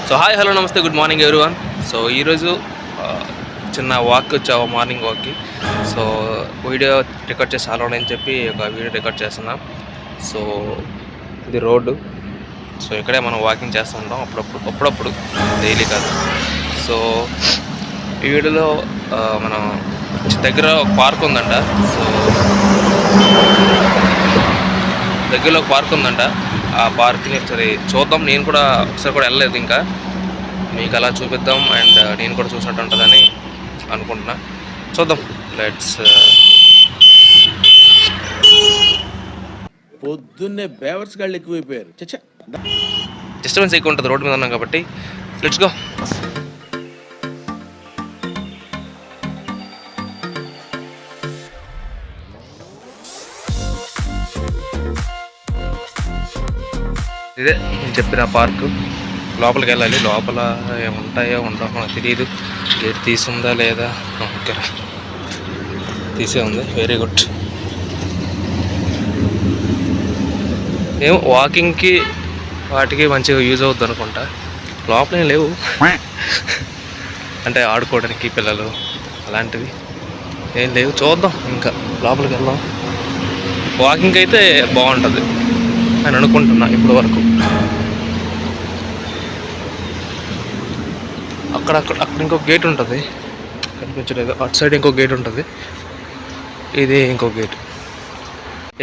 So hi hello నమస్తే good morning everyone. So ఈరోజు చిన్న వాక్ వచ్చావు మార్నింగ్ వాక్కి. సో వీడియో రికార్డ్ చేసి అలౌడ్ అని చెప్పి ఒక వీడియో రికార్డ్ చేస్తున్నాం. సో ఇది రోడ్డు. సో ఇక్కడే మనం వాకింగ్ చేస్తూ ఉంటాం అప్పుడప్పుడు డైలీ కాదు. సో ఈ వీడియోలో మనం దగ్గర ఒక పార్క్ ఉందంట. సో దగ్గరలో ఒక పార్క్ ఉందంట. ఆ పార్క్ని ఒకసారి చూద్దాం. నేను కూడా ఒకసారి కూడా వెళ్ళలేదు, ఇంకా మీకు అలా చూపిద్దాం అండ్ నేను కూడా చూసినట్టు ఉంటుందని అనుకుంటున్నా. చూద్దాం. లెట్స్. పొద్దున్నే బేవర్స్ గాళ్ళు ఎక్కువైపోయారు. డిస్టర్బెన్స్ ఎక్కువ ఉంటుంది, రోడ్డు మీద ఉన్నాం కాబట్టి. Let's go. ఇదే నేను చెప్పిన పార్కు. లోపలికి వెళ్ళాలి. లోపల ఏముంటాయో ఉండవు మనకు తెలియదు. గేట్ తీసుందా లేదా? ఓకే, తీసే ఉంది. Very good. ఏమో వాకింగ్కి వాటికి మంచిగా యూజ్ అవుద్ది అనుకుంటా. లోపల ఏం లేవు అంటే ఆడుకోవడానికి పిల్లలు అలాంటివి ఏం లేవు. చూద్దాం, ఇంకా లోపలికి వెళ్దాం. వాకింగ్ అయితే బాగుంటుంది అని అనుకుంటున్నా ఇప్పటి వరకు. అక్కడ ఇంకో గేట్ ఉంటుంది, కనిపించలేదు. అటు సైడ్ ఇంకో గేట్ ఉంటుంది, ఇది ఇంకో గేట్.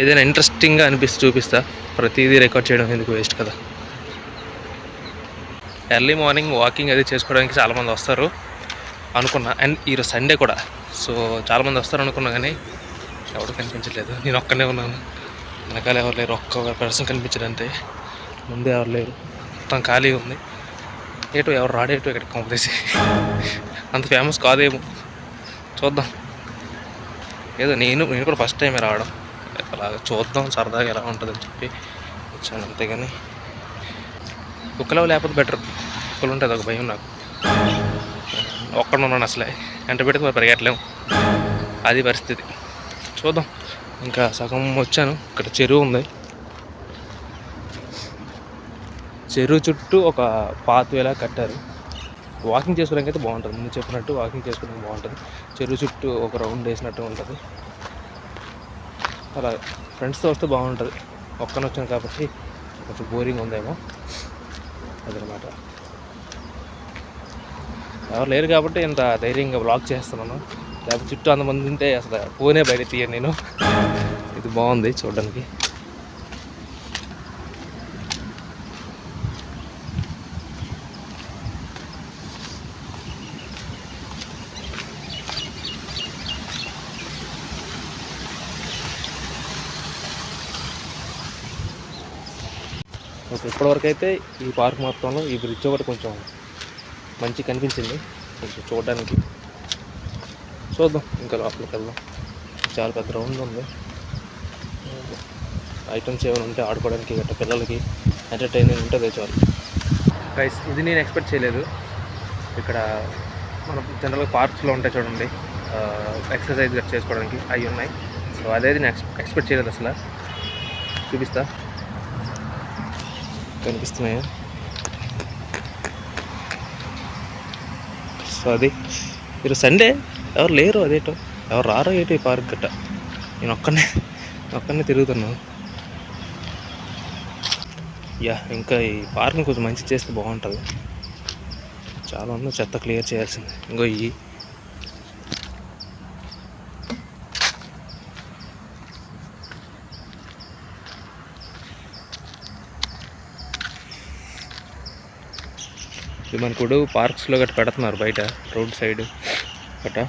ఏదైనా ఇంట్రెస్టింగ్గా అనిపిస్తే చూపిస్తా. ప్రతిదీ రికార్డ్ చేయడం ఎందుకు, వేస్ట్ కదా. ఎర్లీ మార్నింగ్ వాకింగ్ అది చేసుకోవడానికి చాలామంది వస్తారు అనుకున్నా. అండ్ ఈరోజు సండే కూడా. సో చాలామంది వస్తారు అనుకున్నా, కానీ ఎవరు కనిపించలేదు. నేను ఒక్కనే ఉన్నాను. వెనకాల ఎవరు లేరు, ఒక్క పర్సన్ కనిపించడంతే. ముందే ఎవరు లేరు, మొత్తం ఖాళీ ఉంది. ఏటో ఎవరు రాడేటో ఇక్కడ కాంపిటీసి. అంత ఫేమస్ కాదేమో, చూద్దాం. ఏదో నేను కూడా ఫస్ట్ టైం రావడం. అలాగా చూద్దాం సరదాగా ఎలా ఉంటుందని చెప్పి వచ్చాను, అంతేగాని కుక్కలో లేకపోతే బెటర్. కుక్కలు ఉంటుంది ఒక భయం నాకు. ఒక్కడున్నాను అసలే, ఎంట పెడితే మరి పరిగెట్టలేము, అది పరిస్థితి. చూద్దాం. ఇంకా సగం వచ్చాను. ఇక్కడ చెరువు ఉంది. చెరువు చుట్టూ ఒక పాత్వేలా కట్టారు. వాకింగ్ చేసుకోవడానికి అయితే బాగుంటుంది. ముందు చెప్పినట్టు వాకింగ్ చేసుకోవడానికి బాగుంటుంది. చెరువు చుట్టూ ఒక రౌండ్ వేసినట్టు ఉంటుంది. అలా ఫ్రెండ్స్తో వస్తే బాగుంటుంది. ఒక్కనే వచ్చాను కాబట్టి కొంచెం బోరింగ్ ఉందేమో, అదనమాట. ఎవరు లేరు కాబట్టి ఇంత ధైర్యంగా బ్లాగ్ చేస్తున్నాను. లేకపోతే చుట్టూ అంతమంది ఉంటే అసలు ఫోనే బయట తీయను నేను. ఇది బాగుంది చూడడానికి. ఓకే, ఇప్పటివరకు అయితే ఈ పార్క్ మొత్తంలో ఈ బ్రిడ్జ్ ఒకటి కొంచెం మంచి కనిపించింది, కొంచెం చూడడానికి. చూద్దాం, ఇంకా లోపలికి వెళ్దాం. చాలా పెద్ద రౌండ్ ఉంది. ఐటమ్స్ ఏమైనా ఉంటే ఆడుకోవడానికి గట్ట పిల్లలకి ఎంటర్టైనింగ్ ఉంటుంది చాలు. గైస్, ఇది నేను ఎక్స్పెక్ట్ చేయలేదు. ఇక్కడ మనం జనరల్గా పార్క్స్లో ఉంటాయి చూడండి, ఎక్సర్సైజ్ గట్ట చేసుకోవడానికి, అవి ఉన్నాయి. సో అదేది నేను ఎక్స్పెక్ట్ చేయలేదు అసలు. చూపిస్తా, కనిపిస్తున్నాయా? సో అది ఈరోజు సండే, ఎవరు లేరు. అదేటో ఎవరు రారో ఏటో ఈ పార్క్ గట్ట. నేను ఒక్కనే తిరుగుతున్నాను. యా, ఇంకా ఈ పార్క్ని కొంచెం మంచి చేస్తే బాగుంటుంది. చాలా ఉంది, చెత్త క్లియర్ చేయాల్సింది. ఇంకో ఈ మనకుడు పార్క్స్లో గట్ట పెడుతున్నారు బయట రోడ్ సైడ్ గట్ట.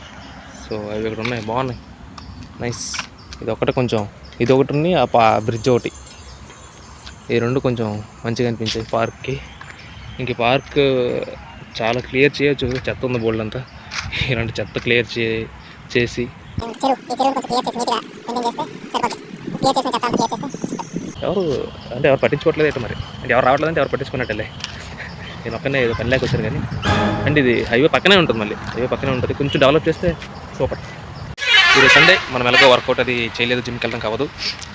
సో అవి ఇక్కడ ఉన్నాయి, బాగున్నాయి, నైస్. ఇది ఒకటి ఉంది, ఆ బ్రిడ్జ్ ఒకటి. ఈ రెండు కొంచెం మంచిగా అనిపించాయి పార్క్కి. ఇంక పార్క్ చాలా క్లియర్ చేయొచ్చు. చెత్త ఉంది బోల్డ్ అంతా. ఇలాంటి చెత్త క్లియర్ చేసి ఎవరు పట్టించుకోవట్లేదు అయితే. మరి అంటే ఎవరు రావట్లేదంటే ఎవరు పట్టించుకున్నట్టలే. నేను ఒక్కనే ఏదో పని లేక వచ్చాను కానీ. అండ్ ఇది హైవే పక్కనే ఉంటుంది, మళ్ళీ హైవే పక్కనే ఉంటుంది. కొంచెం డెవలప్ చేస్తే సూపర్. ఈరోజు సండే మనం ఎలాగో వర్కౌట్ అది చేయలేదు, జిమ్కి వెళ్ళడం కావదు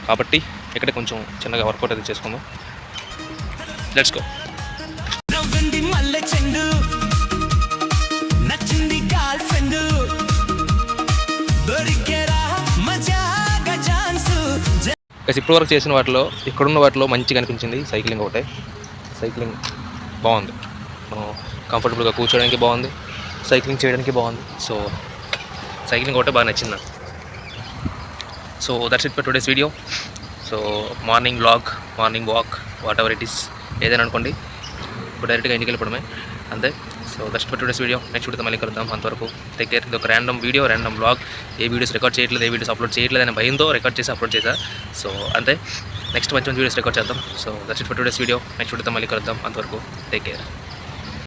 కాబట్టి ఇక్కడ కొంచెం చిన్నగా వర్కౌట్ అది చేసుకుందాం. Let's go. ఇప్పుడు వరకు చేసిన వాటిలో ఇక్కడున్న వాటిలో మంచిగా అనిపించింది సైక్లింగ్ ఒకటే. సైక్లింగ్ బాగుంది, కంఫర్టబుల్గా కూర్చోడానికి బాగుంది, సైక్లింగ్ చేయడానికి బాగుంది. సో సైక్లింగ్ ఒకటే బాగా నచ్చింది నాకు. So that's it for today's video. So morning vlog, morning walk, what ever it is, ఏదైనా అనుకోండి. ఇప్పుడు డైరెక్ట్గా ఇంటికి వెళ్ళిపోవడమే అంతే. So that's for today's video. Next వీడియోతో మళ్ళీ కలుద్దాం. అంతవరకు టేక్ కేర్. ఇది ఒక ర్యాండమ్ వీడియో, ర్యాండమ్ వ్లాగ్. ఏ వీడియోస్ రికార్డ్ చేయట్లేదు, ఏ వీడియోస్ అప్లోడ్ చేయట్లేదు అనే భయంతో రికార్డ్ చేసి అప్లోడ్ చేశా. సో అంతే, నెక్స్ట్ మంచి వీడియోస్ రికార్డ్ చేద్దాం. So that's it for today's video. Next వీడియోతో మళ్ళీ కలుద్దాం. అంతవరకు టేక్ కేర్.